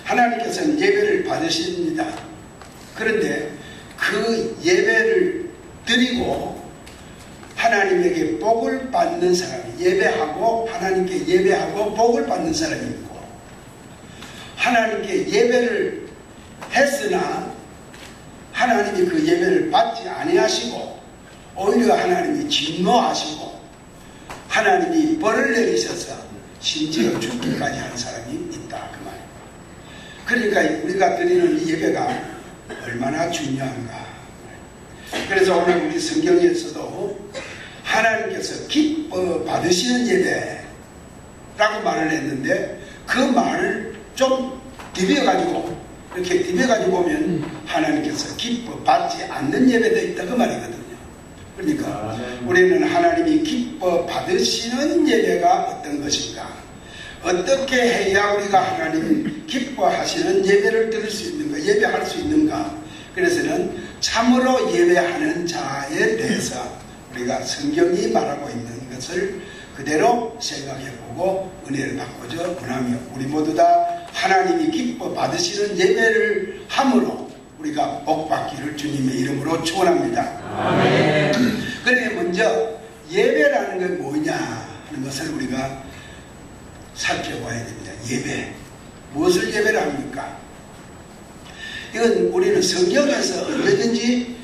하나님께서는 예배를 받으십니다. 그런데 그 예배를 드리고 하나님에게 복을 받는 사람이, 예배하고 하나님께 예배하고 복을 받는 사람이 있고, 하나님께 예배를 했으나 하나님이 그 예배를 받지 아니하시고 오히려 하나님이 진노하시고 하나님이 벌을 내리셔서 심지어 죽기까지 하는 사람이 있다, 그 말이에요. 그러니까 우리가 드리는 이 예배가 얼마나 중요한가. 그래서 오늘 우리 성경에서도 하나님께서 기뻐 받으시는 예배라고 말을 했는데, 그 말을 좀 디벼가지고, 이렇게 디벼가지고 보면 하나님께서 기뻐 받지 않는 예배도 있다, 그 말이거든요. 그러니까 우리는 하나님이 기뻐 받으시는 예배가 어떤 것인가, 어떻게 해야 우리가 하나님 기뻐하시는 예배를 드릴 수 있는가, 예배할 수 있는가. 그래서는 참으로 예배하는 자에 대해서 우리가 성경이 말하고 있는 것을 그대로 생각해보고 은혜를 받고자 원하며, 우리 모두 다 하나님이 기뻐 받으시는 예배를 함으로 우리가 복받기를 주님의 이름으로 축원합니다. 아멘. 그러니 먼저 예배라는 게 뭐냐 하는 것을 우리가 살펴봐야 됩니다. 예배, 무엇을 예배를 합니까? 이건 우리는 성경에서 언제든지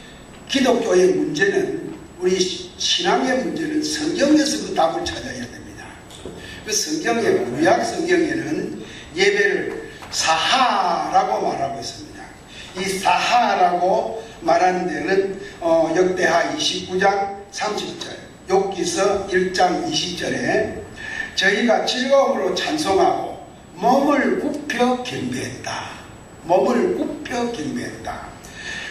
기독교의 문제는, 우리 신앙의 문제는 성경에서 그 답을 찾아야 됩니다. 그 성경의 구약 성경에는 예배를 사하라고 말하고 있습니다. 이 사하라고 말하는 데는 역대하 29장 30절, 욥기서 1장 20절에 저희가 즐거움으로 찬송하고 몸을 굽혀 경배했다. 몸을 굽혀 경배했다.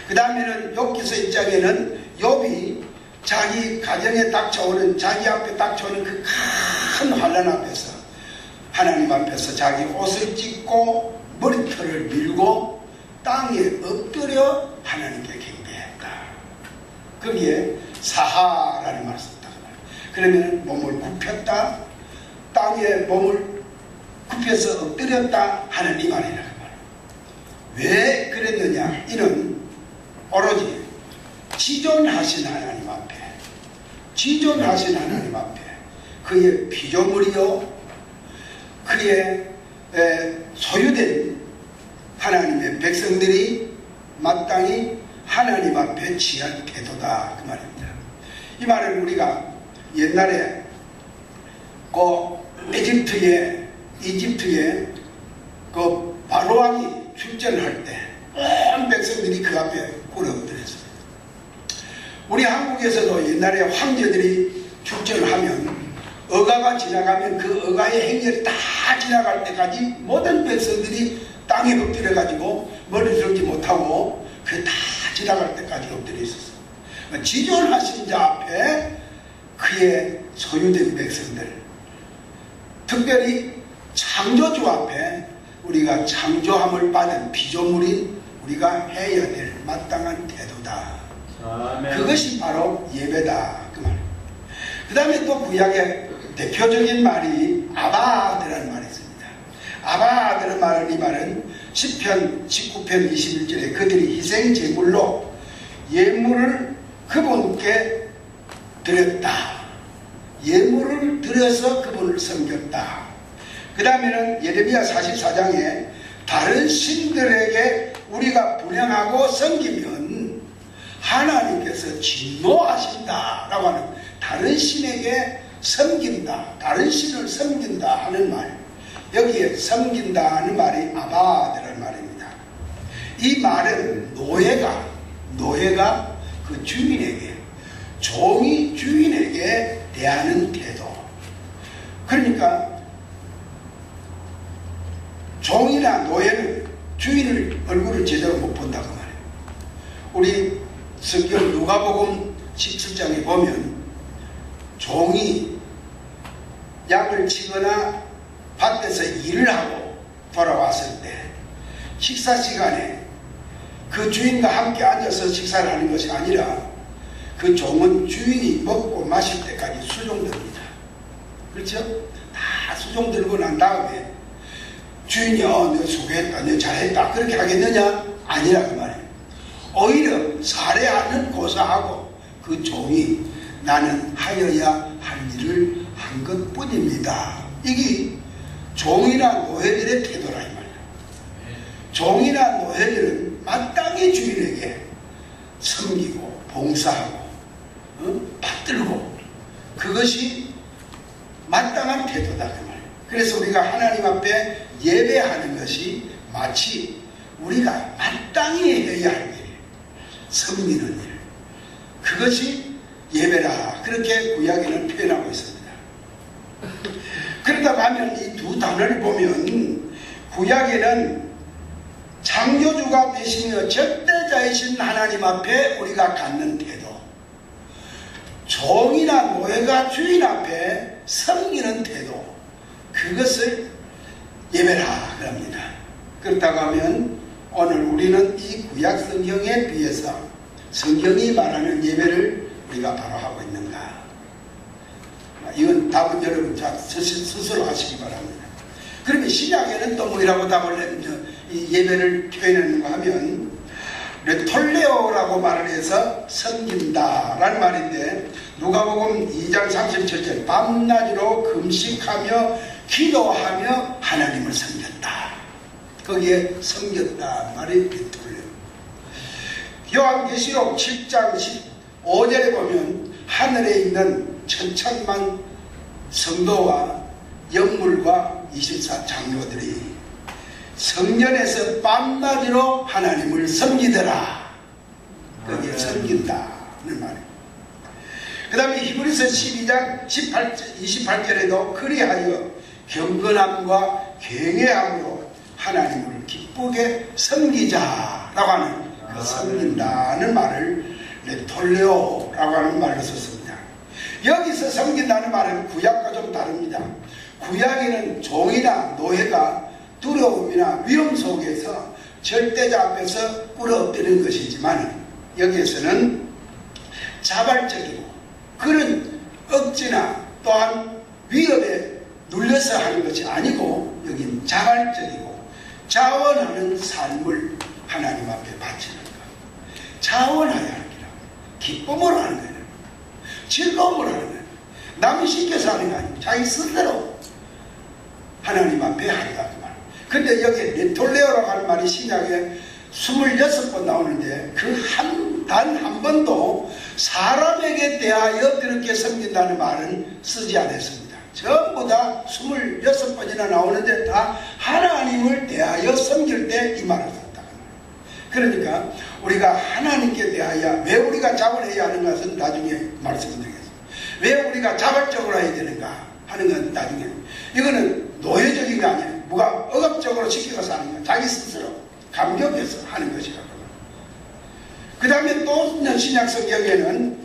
그 다음에는 욥기서 1장에는 욥이 자기 가정에 닥쳐오는, 자기 앞에 닥쳐오는 그 큰 환난 앞에서, 하나님 앞에서 자기 옷을 찢고 머리털을 밀고 땅에 엎드려 하나님께 경배했다. 거기에 사하라는 말을 썼다. 그러면 몸을 굽혔다, 땅에 몸을 굽혀서 엎드렸다 하는 이 말이라. 왜 그랬느냐? 이는 오로지 지존하신 하나님 앞에, 지존하신 하나님 앞에 그의 피조물이요, 그의 소유된 하나님의 백성들이 마땅히 하나님 앞에 취할 태도다, 그 말입니다. 이 말은 우리가 옛날에 그 이집트에 그 바로왕이 출전할 때 온 백성들이 그 앞에 꿇어 엎드렸습니다. 우리 한국에서도 옛날에 황제들이 출전하면 어가가 지나가면 그 어가의 행렬이 다 지나갈 때까지 모든 백성들이 땅에 엎드려 가지고 머리를 들지 못하고 그 다 지나갈 때까지 엎드려 있었어요. 지존하신 자 앞에 그의 소유된 백성들, 특별히 창조주 앞에 우리가 창조함을 받은 피조물인 우리가 해야 될 마땅한 태도다. 아멘. 그것이 바로 예배다, 그 말입니다. 그 다음에 또 구약의 대표적인 말이 아바드라는 말이 있습니다. 아바드라는 말은, 이 말은 시편 19편 21절에 그들이 희생 제물로 예물을 그분께 드렸다. 예물을 드려서 그분을 섬겼다. 그 다음에는 예레미야 44장에 다른 신들에게 우리가 분향하고 섬기면 하나님께서 진노하신다 라고 하는, 다른 신에게 섬긴다, 다른 신을 섬긴다 하는 말, 여기에 섬긴다 하는 말이 아바드라는 말입니다. 이 말은 노예가 그 주인에게, 종이 주인에게 대하는 태도. 그러니까 종이나 노예는 주인을 얼굴을 제대로 못 본다고 말해요. 우리 성경 누가복음 17장에 보면 종이 양을 치거나 밭에서 일을 하고 돌아왔을 때 식사 시간에 그 주인과 함께 앉아서 식사를 하는 것이 아니라 그 종은 주인이 먹고 마실 때까지 수종듭니다. 그렇죠? 다 수종들고 난 다음에 주인이 너 수고했다, 너 잘했다 그렇게 하겠느냐? 아니라 그 말이에요. 오히려 살해하는 고사하고 그 종이 나는 하여야 할 일을 한 것뿐입니다. 이게 종이나 노예들의 태도라 이 말이에요. 종이나 노예들은 마땅히 주인에게 섬기고 봉사하고 받들고 그것이 마땅한 태도다 그 말이에요. 그래서 우리가 하나님 앞에 예배하는 것이 마치 우리가 마땅히 해야 할 일, 섬기는 일, 그것이 예배라 그렇게 구약에는 표현하고 있습니다. 그러다 보면 이 두 단어를 보면 구약에는 창조주가 되시며 절대자이신 하나님 앞에 우리가 갖는 태도, 종이나 노예가 주인 앞에 섬기는 태도, 그것을 예배라 그럽니다. 그렇다고 하면 오늘 우리는 이 구약 성경에 비해서 성경이 말하는 예배를 우리가 바로 하고 있는가? 이건 답은 여러분 스스로 하시기 바랍니다. 그러면 신약에는 또 뭐라고 답을 이 예배를 표현하는가 하면 레톨레오라고 말을 해서 섬긴다라는 말인데 누가복음 2장 37절 밤낮으로 금식하며 기도하며 하나님을 섬겼다. 거기에 섬겼다 말이 레톨레오. 요한계시록 7장 15절에 보면 하늘에 있는 천천만 성도와 영물과 24장로들이 성전에서 밤낮으로 하나님을 섬기더라. 거기에 섬긴다는 말이에요. 그 다음에 히브리서 12장 28절에도 그리하여 경건함과 경외함으로 하나님을 기쁘게 섬기자라고 하는 그 섬긴다는 말을 레톨레오라고 하는 말로 썼습니다. 여기서 섬긴다는 말은 구약과 좀 다릅니다. 구약에는 종이나 노예가 두려움이나 위험 속에서 절대자 앞에서 꿇어엎드리는 것이지만 여기에서는 자발적이고 그런 억지나 또한 위협에 눌려서 하는 것이 아니고 여기는 자발적이고 자원하는 삶을 하나님 앞에 바치는 것. 자원하여 하는 거라. 기쁨으로 하는 거예요. 즐거움으로 하는 거예요. 남이 시켜서 하는 거 아니에요. 자기 스스로 하나님 앞에 하리라 그 말. 근데 여기 레톨레오라고 하는 말이 신약에 26번 나오는데 그 단 한 번도 사람에게 대하여 그렇게 섬긴다는 말은 쓰지 않았습니다. 전부 다 26번이나 나오는데 다 하나님을 대하여 섬길 때 이 말을 썼다. 그러니까 우리가 하나님께 대하여 왜 우리가 자원해야 하는 것은 나중에 말씀드리겠습니다. 왜 우리가 자발적으로 해야 되는가 하는 건 나중에. 이거는 노예적인 게 아니에요. 누가 억압적으로 시켜서 하는 거야. 자기 스스로 감격해서 하는 것이라고. 그 다음에 또 신약 성경에는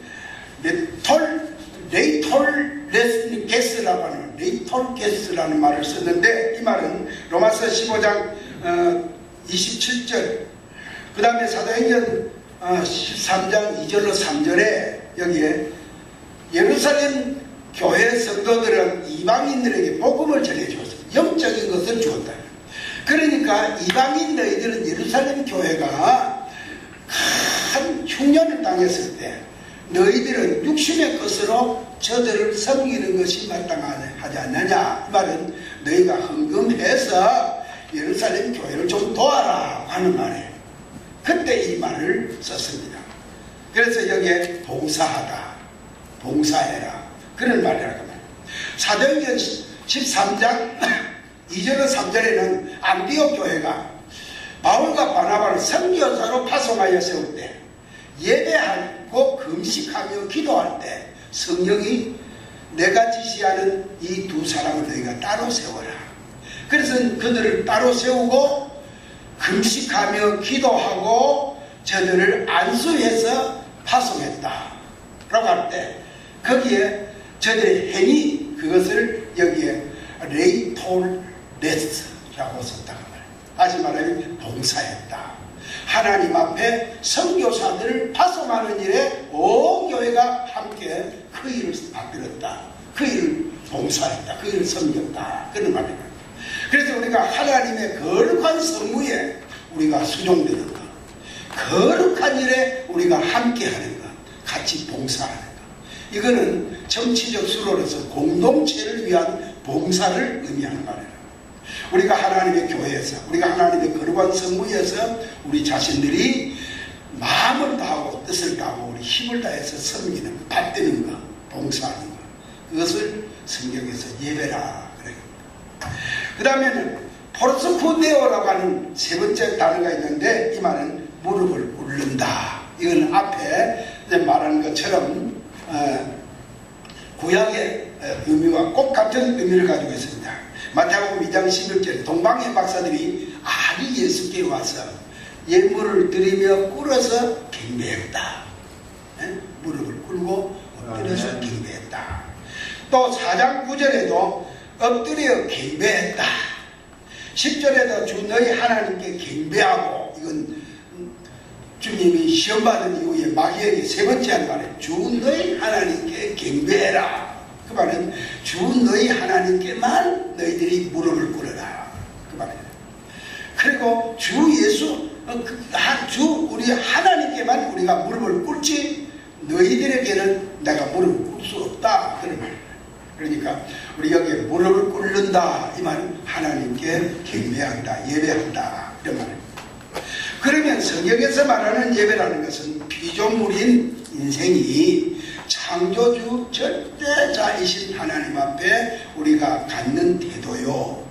레이톨게스라고 하는 레이톨게스라는 말을 썼는데 이 말은 로마서 15장 27절 그 다음에 사도행전 13장 2절로 3절에 여기에 예루살렘 교회 성도들은 이방인들에게 복음을 전해주었어요. 영적인 것을 주었다. 그러니까 이방인 너희들은 예루살렘 교회가 큰 흉년을 당했을 때 너희들은 육신의 것으로 저들을 섬기는 것이 마땅하지 않느냐. 이 말은 너희가 헌금해서 예루살렘 교회를 좀 도와라 하는 말이에요. 그때 이 말을 썼습니다. 그래서 여기에 봉사하다, 봉사해라 그런 말이라고 합니다. 사도행전 13장 2절과 3절에는 안디옥 교회가 바울과 바나바를 선교사로 파송하여 세울 때 예배하고 금식하며 기도할 때 성령이 내가 지시하는 이 두 사람을 너희가 따로 세워라. 그래서 그들을 따로 세우고 금식하며 기도하고 저들을 안수해서 파송했다 라고 할 때 거기에 저들의 행위 그것을 여기에 레이톨레스라고 썼다고 말해요. 다시 말하면 봉사했다. 하나님 앞에 선교사들을 파송하는 일에 온 교회가 함께 그 일을 받들었다. 그 일을 봉사했다. 그 일을 섬겼다. 그런 말입니다. 그래서 우리가 하나님의 거룩한 성무에 우리가 수종되는 것, 거룩한 일에 우리가 함께하는 것, 같이 봉사하는 것, 이거는 정치적 수로로서 공동체를 위한 봉사를 의미하는 말이에요. 우리가 하나님의 교회에서, 우리가 하나님의 거룩한 성무에서 우리 자신들이 마음을 다하고 뜻을 다하고 우리 힘을 다해서 섬기는 것, 받드는 것, 봉사하는 것, 그것을 성경에서 예배라 그래요. 그 다음에는 포르스푸데오라고 하는 세 번째 단어가 있는데, 이 말은 무릎을 꿇는다. 이건 앞에 말하는 것처럼 구약의 의미와 꼭 같은 의미를 가지고 있습니다. 마태복음 2장 11절 동방의 박사들이 아니 예수께 와서 예물을 드리며 꿇어서 경배했다. 무릎을 꿇고 엎드려서 경배했다. 또 4장 9절에도 엎드려 경배했다. 10절에도 주 너희 하나님께 경배하고, 이건 주님이 시험받은 이후에 마귀에게 세 번째 한 말이에요. 주 너희 하나님께 경배해라. 그 말은 주 너희 하나님께만 너희들이 무릎을 꿇어라. 그 말이에요. 그리고 주 예수, 주 우리 하나님께만 우리가 무릎을 꿇지 너희들에게는 내가 무릎을 꿇을 수 없다. 그런 말이에요. 그러니까 우리 여기에 무릎을 꿇는다, 이 말은 하나님께 경배한다, 예배한다, 이런 말입니다. 그러면 성경에서 말하는 예배라는 것은 피조물인 인생이 창조주 절대자이신 하나님 앞에 우리가 갖는 태도요,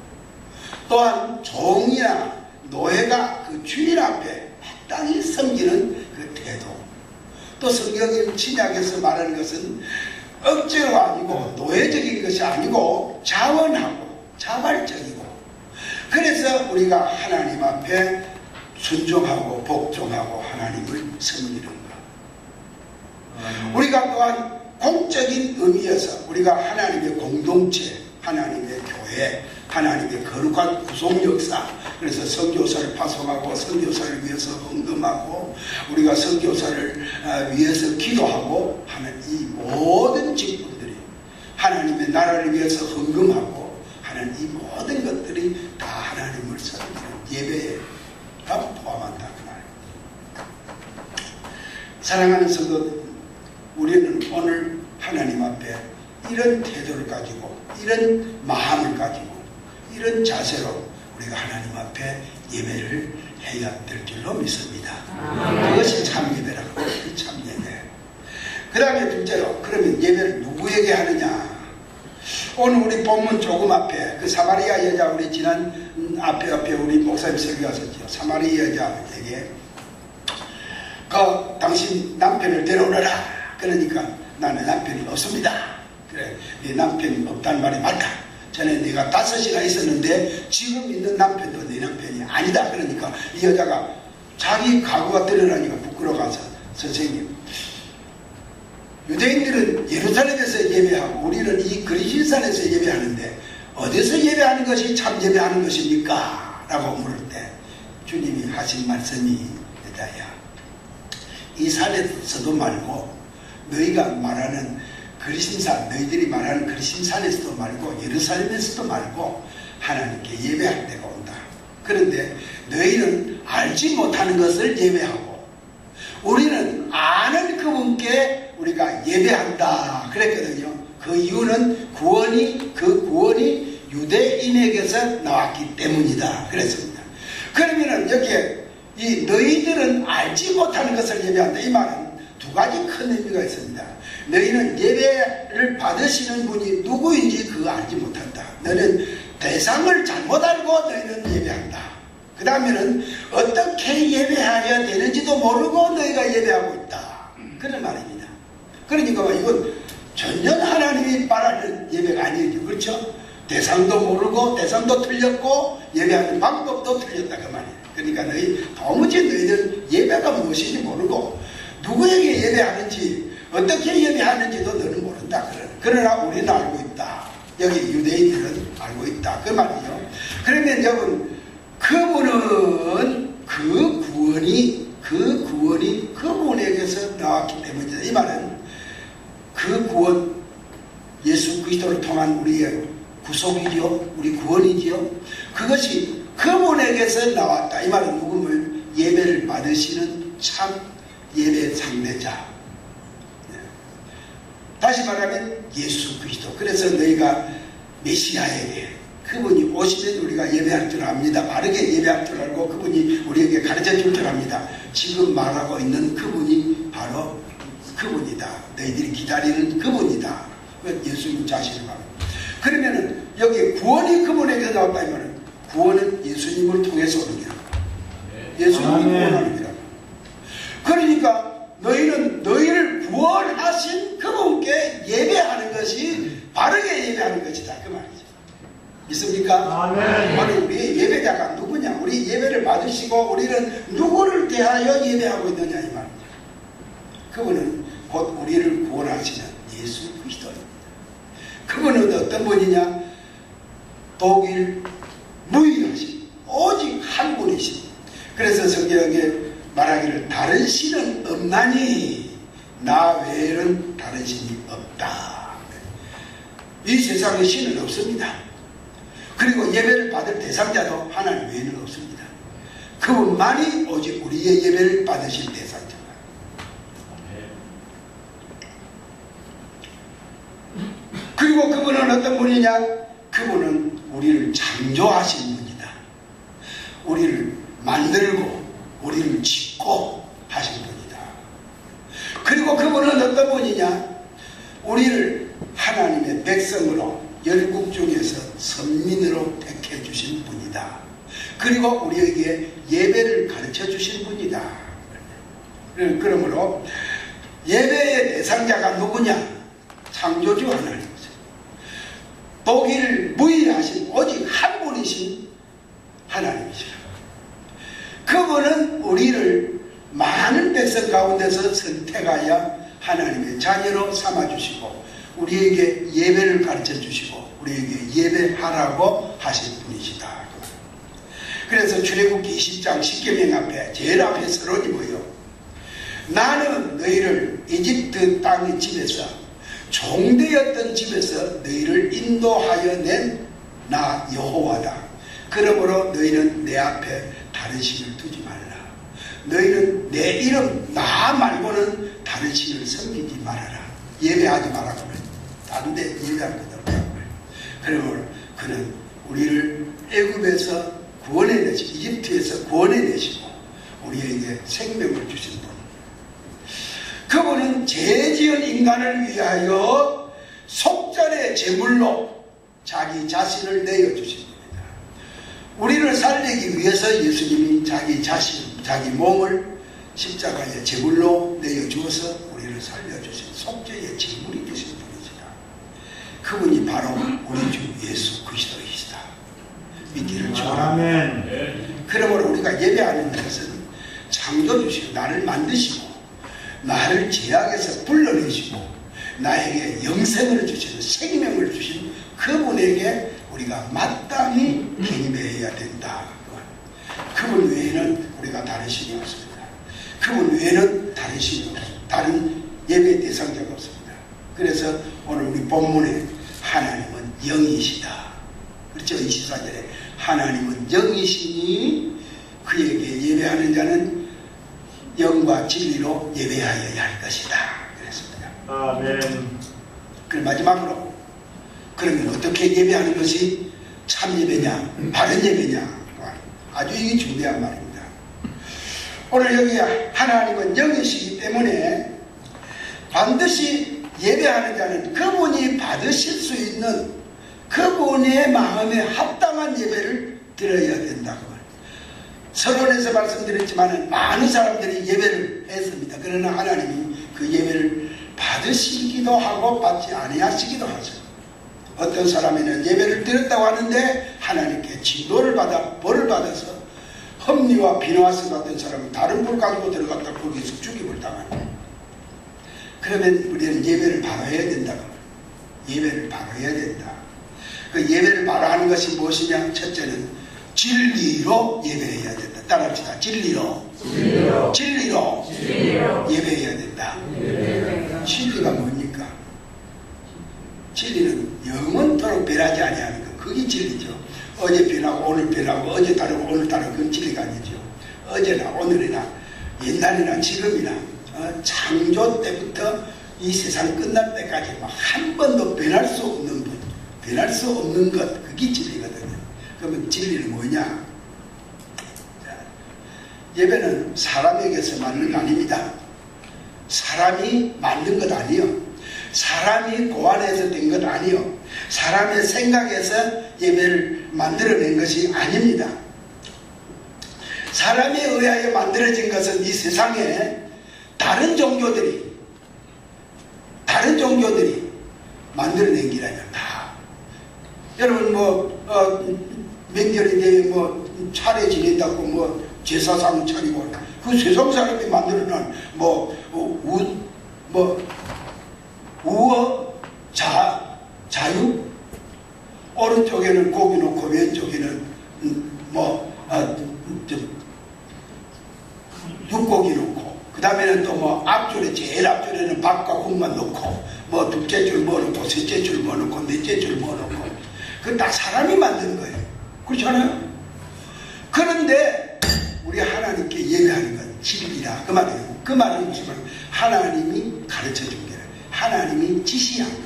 또한 종이나 노예가 그 주인 앞에 마땅히 섬기는 그 태도, 또 성경의 신약에서 말하는 것은 억지로 아니고 노예적인 것이 아니고 자원하고 자발적이고, 그래서 우리가 하나님 앞에 순종하고 복종하고 하나님을 섬기는 것. 우리가 또한 공적인 의미에서 우리가 하나님의 공동체, 하나님의 교회, 하나님의 거룩한 구속 역사, 그래서 선교사를 파송하고 선교사를 위해서 헌금하고 우리가 선교사를 위해서 기도하고 하는 이 모든 직분들이, 하나님의 나라를 위해서 헌금하고 하는 이 모든 것들이 다 하나님을 섬기는 예배에 포함한다 그 말입니다. 사랑하는 성도, 우리는 오늘 하나님 앞에 이런 태도를 가지고, 이런 마음을 가지고, 이런 자세로 우리가 하나님 앞에 예배를 해야 될 줄로 믿습니다. 그것이 참 예배라고. 참 예배. 그 다음에 둘째로, 그러면 예배를 누구에게 하느냐? 오늘 우리 본문 조금 앞에 그 사마리아 여자, 우리 지난 앞에 우리 목사님 설교하셨죠. 사마리아 여자에게 당신 남편을 데려오너라. 그러니까 나는 남편이 없습니다. 그래, 네 남편이 없다는 말이 맞다. 전에 내가 5이나 있었는데 지금 있는 남편도 네 남편이 아니다. 그러니까 이 여자가 자기 가구가 드러나니까 부끄러워가서, 선생님, 유대인들은 예루살렘에서 예배하고 우리는 이 그리신산에서 예배하는데 어디서 예배하는 것이 참 예배하는 것입니까? 라고 물을 때 주님이 하신 말씀이, 여자야, 이 산에서도 말고 너희가 말하는 그리신산, 너희들이 말하는 그리신산에서도 말고 예루살렘에서도 말고 하나님께 예배할 때가 온다. 그런데 너희는 알지 못하는 것을 예배하고 우리는 아는 그분께 우리가 예배한다 그랬거든요. 그 이유는 그 구원이 유대인에게서 나왔기 때문이다 그랬습니다. 그러면은 여기에 이 너희들은 알지 못하는 것을 예배한다, 이 말은 두 가지 큰 의미가 있습니다. 너희는 예배를 받으시는 분이 누구인지 그거 알지 못한다. 너는 대상을 잘못 알고 너희는 예배한다. 그 다음에는 어떻게 예배하려 되는지도 모르고 너희가 예배하고 있다. 그런 말입니다. 그러니까 이건 전혀 하나님이 말하는 예배가 아니죠. 그렇죠? 대상도 모르고 대상도 틀렸고 예배하는 방법도 틀렸다 그 말이에요. 그러니까 도무지 너희들 예배가 무엇인지 모르고 누구에게 예배하는지 어떻게 예배하는지도 너는 모른다. 그러나 우리는 알고 있다. 여기 유대인들은 알고 있다 그 말이죠. 그러면 여러분, 그분은 그 구원이 그분에게서 나왔기 때문이다. 이 말은 그 구원, 예수 그리스도를 통한 우리의 구속이죠. 우리 구원이지요. 그것이 그분에게서 나왔다. 이 말은 누구를 예배를 받으시는 참 예배 상대자. 다시 말하면 예수 그리스도. 그래서 너희가 메시아에게 그분이 오시면 우리가 예배할 줄 압니다. 바르게 예배할 줄 알고 그분이 우리에게 가르쳐 줄 줄 압니다. 지금 말하고 있는 그분이 바로 그분이다. 너희들이 기다리는 그분이다. 예수님 자신을 말합니다. 그러면은 여기 구원이 그분에게 나왔다 이 말은 구원은 예수님을 통해서 오는 게 예수님이 구원하는 거라. 그러니까 너희는 너희를 구원하신 그분께 예배하는 것이 바르게 예배하는 것이다 그 말이죠. 믿습니까? 아멘. 우리 예배자가 누구냐? 우리 예배를 받으시고 우리는 누구를 대하여 예배하고 있느냐 이 말이죠. 그분은 곧 우리를 구원하시는 예수 그리스도입니다. 그분은 어떤 분이냐? 독일 무위하신 오직 한 분이신. 그래서 성경에 말하기를 다른 신은 없나니 나 외에는 다른 신이 없다. 이 세상에 신은 없습니다. 그리고 예배를 받을 대상자도 하나님 외에는 없습니다. 그분만이 오직 우리의 예배를 받으실 대상자입니다. 그리고 그분은 어떤 분이냐? 그분은 우리를 창조하신 분이다. 우리를 만들고 우리를 짓고 하신 분이다. 그리고 그분은 어떤 분이냐? 우리를 하나님의 백성으로 열국 중에서 선민으로 택해 주신 분이다. 그리고 우리에게 예배를 가르쳐 주신 분이다. 그러므로 예배의 대상자가 누구냐? 창조주 하나님이죠. 독일을 무위하신 오직 한 분이신 하나님이시라. 그분은 우리를 많은 백성 가운데서 선택하여 하나님의 자녀로 삼아주시고 우리에게 예배를 가르쳐 주시고 우리에게 예배하라고 하신 분이시다. 그래서 출애굽기 20장 10계명 앞에 제일 앞에 서론이 뭐예요? 나는 너희를 이집트 땅의 집에서 종되었던 집에서 너희를 인도하여 낸 나 여호와다. 그러므로 너희는 내 앞에 다른 신을 두지 말라. 너희는 내 이름 나 말고는 다른 신을 섬기지 말아라. 예배하지 말라고 그래. 다른 데 예배할 것 없다고 그래. 그러므로 그는 우리를 애굽에서 구원해내시고 이집트에서 구원해내시고 우리에게 생명을 주신 분. 그분은 죄지은 인간을 위하여 속전의 제물로 자기 자신을 내어주신 분이다. 우리를 살리기 위해서 예수님이 자기 자신, 자기 몸을 십자가에 제물로 내어주어서 우리를 살려주신 속죄의 제물이 되신 분이시다. 그분이 바로 우리 주 예수 그리스도이시다. 믿기를 축원합니다. 그러므로 우리가 예배하는 것은 창조주시고 나를 만드시고 나를 죄악에서 불러내시고 나에게 영생을 주시는 생명을 주신 그분에게 우리가 마땅히 경배해야 된다. 그분 외에는 우리가 다른 신이 없습니다. 그분 외에는 다른 신이 없습니다. 다른 예배 대상자가 없습니다. 그래서 오늘 우리 본문에 하나님은 영이시다. 그렇죠? 24절에 하나님은 영이시니 그에게 예배하는 자는 영과 진리로 예배하여야 할 것이다. 그랬습니다. 아멘. 그럼 마지막으로 그러면 어떻게 예배하는 것이 참 예배냐, 바른 예배냐, 아주 이게 중요한 말입니다. 오늘 여기 하나님은 영이시기 때문에 반드시 예배하는 자는 그분이 받으실 수 있는 그분의 마음에 합당한 예배를 드려야 된다고. 서론에서 말씀드렸지만 많은 사람들이 예배를 했습니다. 그러나 하나님이 그 예배를 받으시기도 하고 받지 아니하시기도 하죠. 어떤 사람에는 예배를 드렸다고 하는데 하나님께 진노를 받아 벌을 받아서 험리와 비누아스 같은 사람은 다른 불 가지고 들어갔다 거기서 죽임을 당하는. 그러면 우리는 예배를 바로 해야 된다고. 예배를 바로 해야 된다. 그 예배를 바로 하는 것이 무엇이냐? 첫째는 진리로 예배해야 된다. 따라합시다. 진리로 예배해야 된다. 진리가 뭡니까? 진리는 영원토록 변하지 아니하는 그게 진리죠. 어제 변하고 오늘 변하고 어제 다르고 오늘 다르고 그건 진리가 아니죠. 어제나 오늘이나 옛날이나 지금이나 창조 때부터 이 세상 끝날 때까지 한 번도 변할 수 없는 분, 변할 수 없는 것, 그게 진리거든요. 그러면 진리는 뭐냐? 자, 예배는 사람에게서 만든 거 아닙니다. 사람이 만든 것 아니요. 사람이 고안해서 된 것 아니요. 사람의 생각에서 예배를 만들어낸 것이 아닙니다. 사람에 의하여 만들어진 것은 이 세상에 다른 종교들이 만들어낸 기라냐. 다. 여러분 명절이 되면 차례 지낸다고 제사상 차리고 그 세상 사람이 만들어낸 우어 자유, 오른쪽에는 고기 놓고 왼쪽에는 육고기 놓고, 그 다음에는 또 앞줄에 제일 앞줄에는 밥과 국만 놓고 둘째 줄 넣고 셋째 줄 넣고 넷째 줄 넣고, 그건 다 사람이 만드는 거예요. 그렇잖아요. 그런데 우리 하나님께 예배하는 건 진리라 그 말이에요. 그 말은 무슨 말이에요? 하나님이 가르쳐 준 게, 하나님이 지시한 것,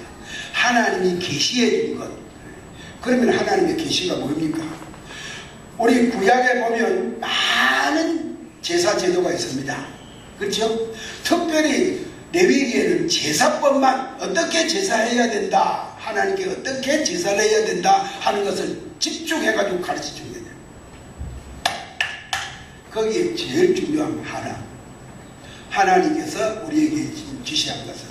하나님이 계시해 준 것. 그러면 하나님의 계시가 뭡니까? 우리 구약에 보면 많은 제사 제도가 있습니다. 그렇죠? 특별히 레위기에는 제사법만 어떻게 제사해야 된다, 하나님께 어떻게 제사를 해야 된다 하는 것을 집중해가지고 가르쳐 준 거예요. 거기에 제일 중요한 하나, 하나님께서 우리에게 지시한 것은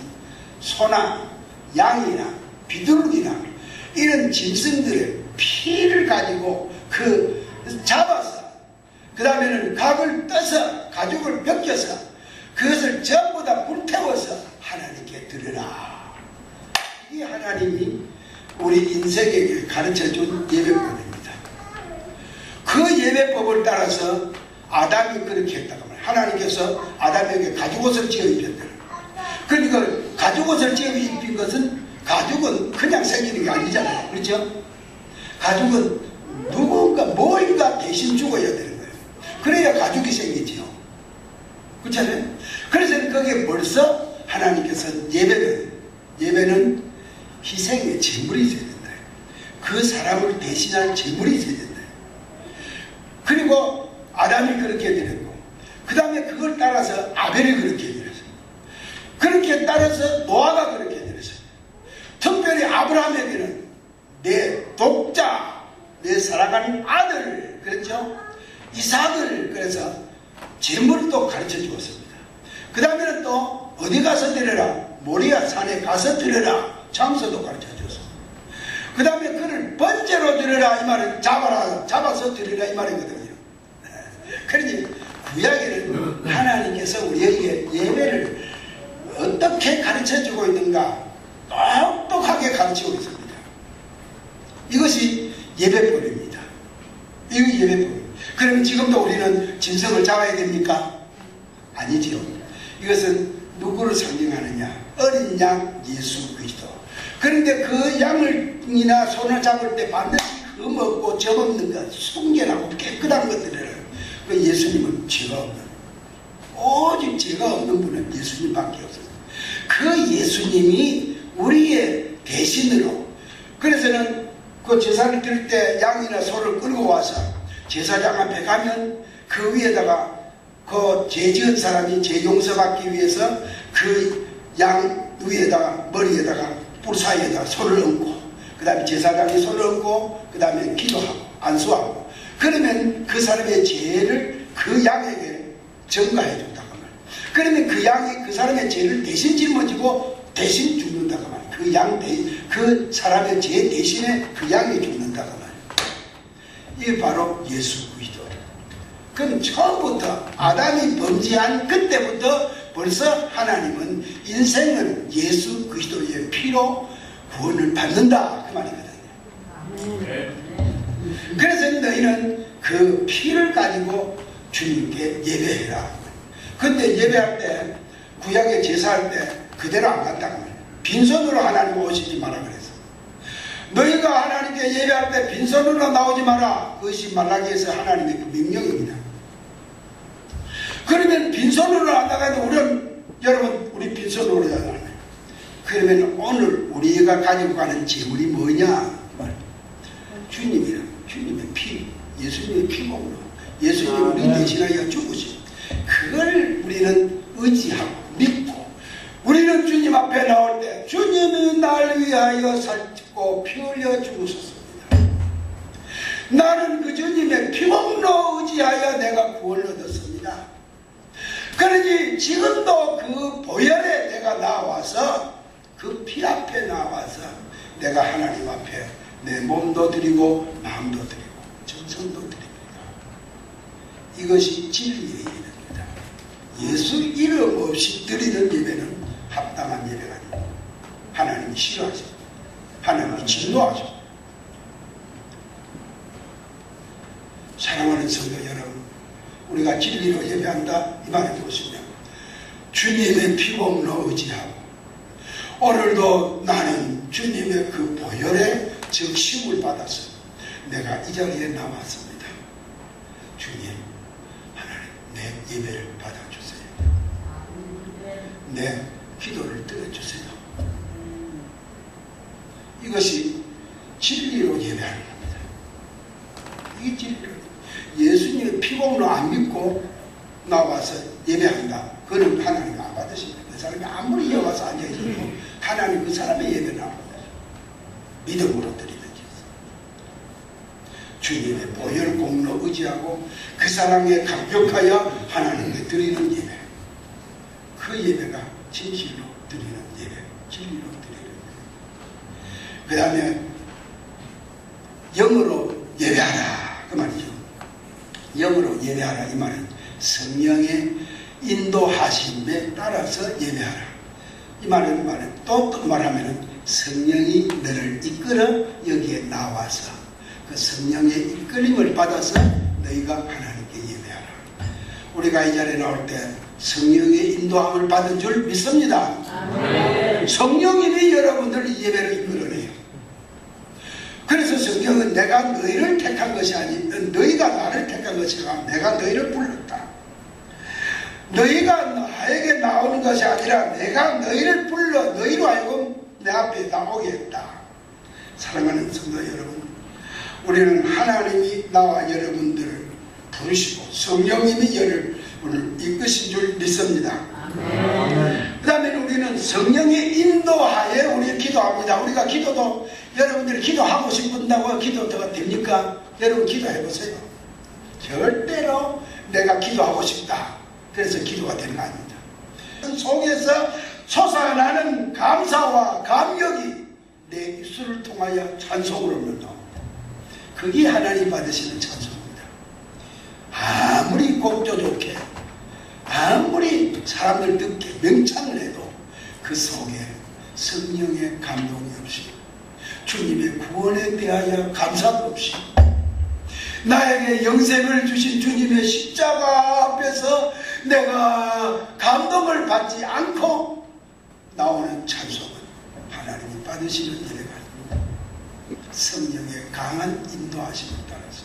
소나 양이나 비둘기나 이런 짐승들의 피를 가지고 잡아서 그 다음에는 각을 떠서 가죽을 벗겨서 그것을 전부 다 불태워서 하나님께 드려라. 이게 하나님이 우리 인생에게 가르쳐준 예배법입니다. 그 예배법을 따라서 아담이 그렇게 했다고 말해요. 하나님께서 아담에게 가죽옷을 지어 입혔다. 그러니까 가죽옷을 지어 입힌 것은, 가죽은 그냥 생기는 게 아니잖아요. 그렇죠? 가죽은 누군가 뭔가 대신 죽어야 되는 거예요. 그래야 가죽이 생기지요. 그렇잖아요. 그래서 거기에 벌써 하나님께서 예배는 희생의 제물이 있어야 된다. 그 사람을 대신할 제물이 있어야 된다. 그리고 아담이 그렇게 드렸고, 그 다음에 그걸 따라서 아벨이 그렇게 드렸어요. 그렇게 따라서 노아가 그렇게 드렸어요. 특별히 아브라함에게는 내 독자, 내 사랑하는 아들, 그렇죠? 이삭을 그래서 제물도 가르쳐 주었습니다. 그 다음에는 또 어디 가서 드려라, 모리아 산에 가서 드려라, 장소도 가르쳐 주었습니다. 그 다음에 그를 번제로 드려라, 이 말은 잡아서 드려라, 이 말이거든요. 그러니 구약에는 하나님께서 우리에게 예배를 어떻게 가르쳐 주고 있는가 똑똑하게 가르치고 있습니다. 이것이 예배법입니다. 이거 예배법입니다. 그럼 지금도 우리는 짐승을 잡아야 됩니까? 아니지요. 이것은 누구를 상징하느냐? 어린 양 예수 그리스도. 그런데 그 양이나 손을 잡을 때 반드시 먹고 접없는 것, 순결하고 깨끗한 것들을, 그 예수님은 죄가 없는, 오직 죄가 없는 분은 예수님밖에 없어요. 그 예수님이 우리의 대신으로, 그래서는 그 제사를 드릴 때 양이나 소를 끌고 와서 제사장 앞에 가면 그 위에다가 그 죄 지은 사람이 죄 용서받기 위해서 그 양 위에다가, 머리에다가, 뿔 사이에다가 손을 얹고, 그 다음에 제사장이 손을 얹고, 그 다음에 기도하고 안수하고, 그러면 그 사람의 죄를 그 양에게 전가해 준다고 말이에요. 그러면 그 양이 그 사람의 죄를 대신 짊어지고 대신 죽는다고 말이에요. 그 사람의 죄 대신에 그 양이 죽는다고 말이에요. 이게 바로 예수 그리스도. 그럼 처음부터 아담이 범죄한 그때부터 벌써 하나님은 인생은 예수 그리스도의 피로 구원을 받는다, 그 말이거든요. 그래서 너희는 그 피를 가지고 주님께 예배해라. 근데 예배할 때, 구약에 제사할 때 그대로 안 간다고 말이에요. 빈손으로 하나님 오시지 마라 그래서. 너희가 하나님께 예배할 때 빈손으로 나오지 마라. 그것이 말라기에서 하나님의 그 명령입니다. 그러면 빈손으로 안 나가는데 우리는, 여러분, 우리 빈손으로 나가요. 그러면 오늘 우리가 가지고 가는 재물이 뭐냐? 주님이라, 주님의 피, 예수님의 피몸으로 예수님이 우리 대신하여 죽으신 그걸 우리는 의지하고 믿고, 우리는 주님 앞에 나올 때 주님이 날 위하여 살고 피 흘려 죽으셨습니다. 나는 그 주님의 피몸으로 의지하여 내가 구원을 얻었습니다. 그러니 지금도 그 보혈에 내가 나와서 그 피 앞에 나와서 내가 하나님 앞에 내 몸도 드리고 마음도 드리고 정성도 드립니다. 이것이 진리의 예배입니다. 예수 이름 없이 드리는 예배는 합당한 예배가 아닙니다. 하나님이 싫어하십니다. 하나님이 진노하십니다. 사랑하는 성도 여러분, 우리가 진리로 예배한다 이 말에 보시면 주님의 피몸으로 의지하고, 오늘도 나는 주님의 그 보혈의 적심을 받아서 내가 이 자리에 남았습니다. 주님, 하나님 내 예배를 받아주세요. 내 기도를 들어주세요. 이것이 진리로 예배하는 겁니다. 이 진리로. 예수님의 피몸으로 안 믿고 나와서 예배한다. 그는 하나님 안 받으십니다. 그 사람이 아무리 여와서 앉아있어도 하나님 그 사람의 예배는 안 받으십니다. 믿음으로 드리는 예수. 주님의 보혈 공로 의지하고 그 사랑에 감격하여 하나님께 드리는 예배. 그 예배가 진실로 드리는 예배. 진리로 드리는 예배. 그 다음에 영으로 예배하라. 그 말이죠. 영으로 예배하라 이 말은 성령의 인도하심에 따라서 예배하라. 이 말은 또 말하면 성령이 너를 이끌어 여기에 나와서 그 성령의 이끌림을 받아서 너희가 하나님께 예배하라. 우리가 이 자리에 나올 때 성령의 인도함을 받은 줄 믿습니다. 아멘. 성령님이 여러분들 예배를 이끌어내요. 그래서 성경은 내가 너희를 택한 것이 아닌 너희가 나를 택한 것이 아니라 내가 너희를 불렀다. 너희가 나에게 나오는 것이 아니라 내가 너희를 불러 너희로 하여금 내 앞에 나오게 했다. 사랑하는 성도 여러분, 우리는 하나님이 나와 여러분들을 부르시고 성령님이 여러분을 이끄신 줄 믿습니다. 그 다음에 우리는 성령의 인도하에 우리 기도합니다. 우리가 기도도 여러분들이 기도하고 싶은다고 기도가 됩니까? 여러분 기도해보세요. 절대로 내가 기도하고 싶다 그래서 기도가 되는 거 아닙니다. 속에서 솟아나는 감사와 감격이 내 입술을 통하여 찬송으로 나옵니다. 그게 하나님 받으시는 찬송입니다. 아무리 곡조 좋게 아무리 사람들 듣게 명창을 해도 그 속에 성령의 감동이 없이 주님의 구원에 대하여 감사도 없이 나에게 영생을 주신 주님의 십자가 앞에서 내가 감동을 받지 않고 나오는 찬송은 하나님이 받으시는 예배가 아닙니다. 성령의 강한 인도하심을 따라서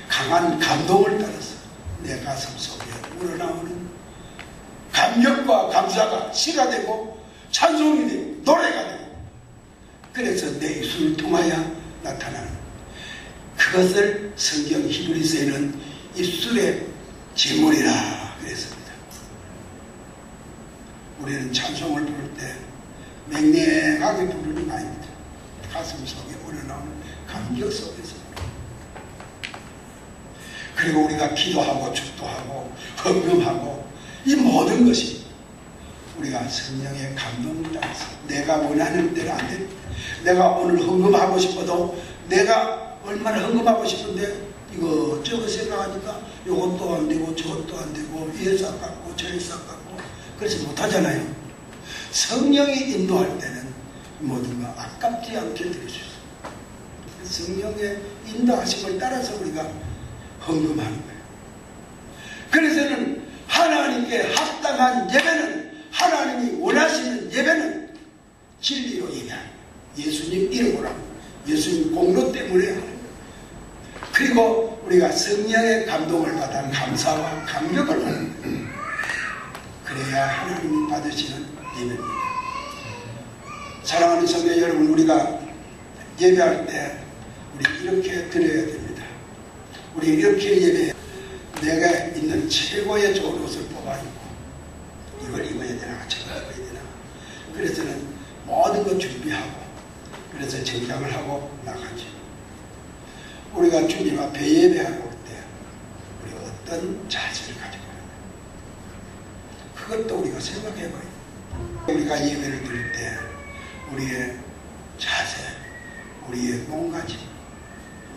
강한 감동을 따라서 내 가슴 속에 우러나오는 감격과 감사가 시가 되고 찬송이 되고 노래가 되고 그래서 내 입술을 통하여 나타나는 그것을 성경 히브리서에는 입술의 제물이라 그랬습니다. 우리는 찬송을 부를 때 맹맹하게 부르는 거 아닙니다. 가슴 속에 우러나오는 감격 속에서 그리고 우리가 기도하고 축도하고 헌금하고 이 모든 것이 우리가 성령의 감동을 따라서 내가 원하는 대로 안 됩니다. 내가 오늘 헌금하고 싶어도 내가 얼마나 헌금하고 싶은데 이거 저거 생각하니까 이것도 안 되고 저것도 안 되고 위에 싹 같고 저에 싹 같고 그래서 못하잖아요. 성령이 인도할 때는 모든 거 아깝지 않게 드릴 수 있어요. 성령의 인도하심을 따라서 우리가 헌금하는 거예요. 그래서는 하나님께 합당한 예배는 하나님이 원하시는 예배는 진리로 예배하는 거예요. 예수님 이름으로 예수님 공로 때문에 하는 거예요. 그리고 우리가 성령의 감동을 받아 감사와 감격을 하는 거예요. 그래야 하나님이 받으시는 예배입니다. 사랑하는 성도 여러분, 우리가 예배할 때 우리 이렇게 드려야 됩니다. 우리 이렇게 예배해. 내가 있는 최고의 좋은 옷을 뽑아 입고 이걸 입어야 되나 저걸 입어야 되나, 그래서는 모든 것 준비하고 그래서 정장을 하고 나가죠. 우리가 주님 앞에 예배하고 올 때 우리 어떤 자세를 가지고 있는가, 그것도 우리가 생각해 봐야 돼요. 우리가 예배를 드릴 때 우리의 자세, 우리의 몸가짐,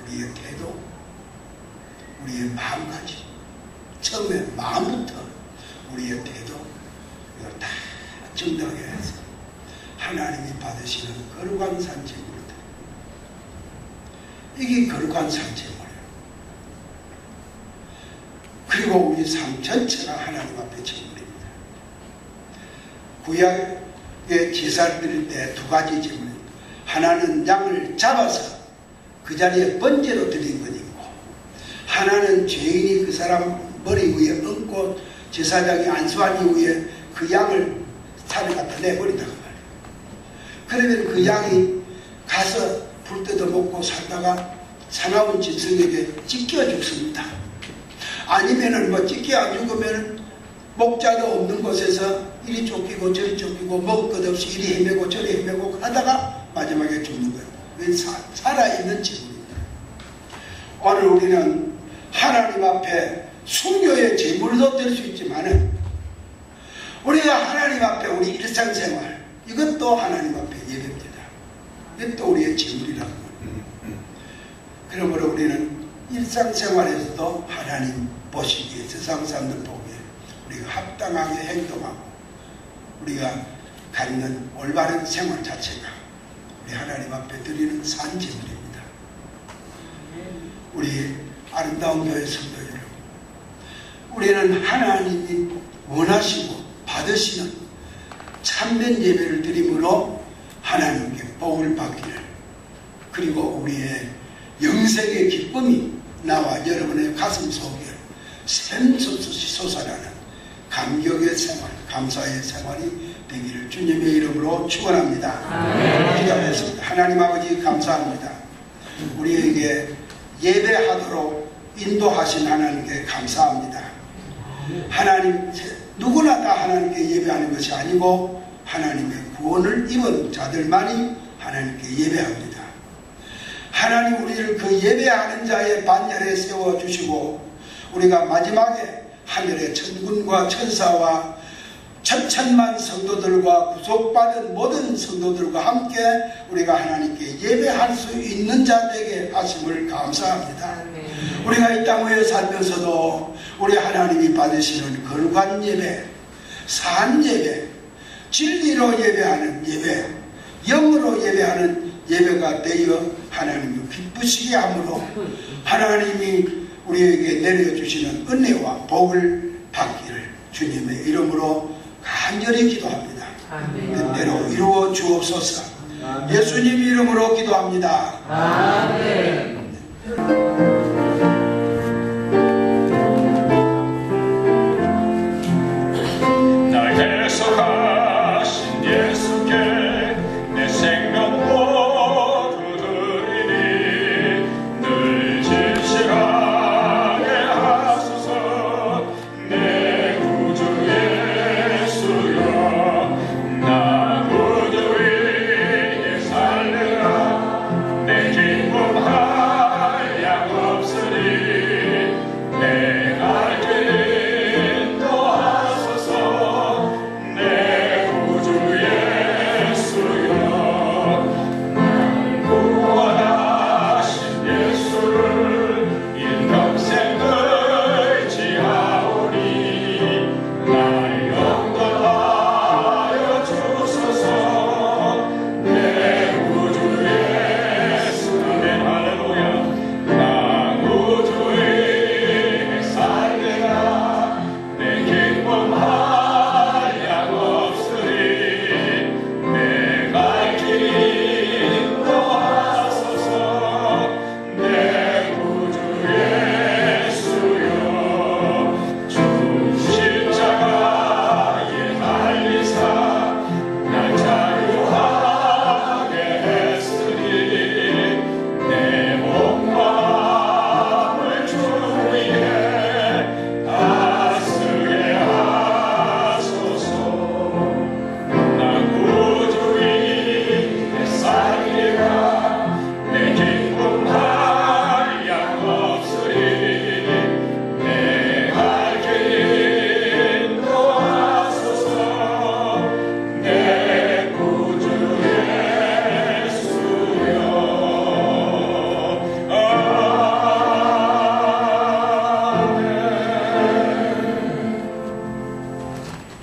우리의 태도, 우리의 마음가짐, 처음에 마음부터 우리의 태도, 이걸 다 정당하게 해서 하나님이 받으시는 거룩한 산제물을 드립니다. 이게 거룩한 산제물이에요. 그리고 우리 삶 전체가 하나님 앞에 제물입니다. 구약의 제사를 드릴 때 두 가지 제물입니다. 하나는 양을 잡아서 그 자리에 번제로 드린 것 있고, 하나는 죄인이 그 사람 머리 위에 얹고 제사장이 안수한 이후에 그 양을 산에 갖다 내버리다가 말이에요. 그러면 그 양이 가서 불 뜯어 먹고 살다가 사나운 짐승에게 찢겨 죽습니다. 아니면은 뭐 찢겨 안 죽으면 목자도 없는 곳에서 이리 쫓기고 저리 쫓기고 먹을 것 없이 이리 헤매고 저리 헤매고 하다가 마지막에 죽는 거예요. 왜 살아있는 제물입니다. 오늘 우리는 하나님 앞에 순교의 제물도 될 수 있지만은 우리가 하나님 앞에 우리 일상생활, 이것도 하나님 앞에 예배입니다. 이것도 우리의 제물이라는 거예요. 그러므로 우리는 일상생활에서도 하나님 보시기에, 세상 사람들 보기에 우리가 합당하게 행동하고 우리가 갖는 올바른 생활 자체가 우리 하나님 앞에 드리는 산제물입니다. 우리 아름다운 교회 성도 여러분, 우리는 하나님이 원하시고 받으시는 참된 예배를 드림으로 하나님께 복을 받기를, 그리고 우리의 영생의 기쁨이 나와 여러분의 가슴 속에 샘솟이 솟아나는 감격의 생활, 감사의 생활이 되기를 주님의 이름으로 축원합니다. 기도하겠습니다. 하나님 아버지 감사합니다. 우리에게 예배하도록 인도하신 하나님께 감사합니다. 하나님, 누구나 다 하나님께 예배하는 것이 아니고 하나님의 구원을 입은 자들만이 하나님께 예배합니다. 하나님, 우리를 그 예배하는 자의 반열에 세워주시고 우리가 마지막에 하늘의 천군과 천사와 천천만 성도들과 구속받은 모든 성도들과 함께 우리가 하나님께 예배할 수 있는 자 되게 하심을 감사합니다. 우리가 이 땅 위에 살면서도 우리 하나님이 받으시는 거룩한 예배, 산 예배, 진리로 예배하는 예배, 영으로 예배하는 예배가 되어 하나님을 기쁘시게 함으로 하나님이 우리에게 내려주시는 은혜와 복을 받기를 주님의 이름으로 간절히 기도합니다. 뜻대로 이루어 주옵소서. 예수님 이름으로 기도합니다. 아멘.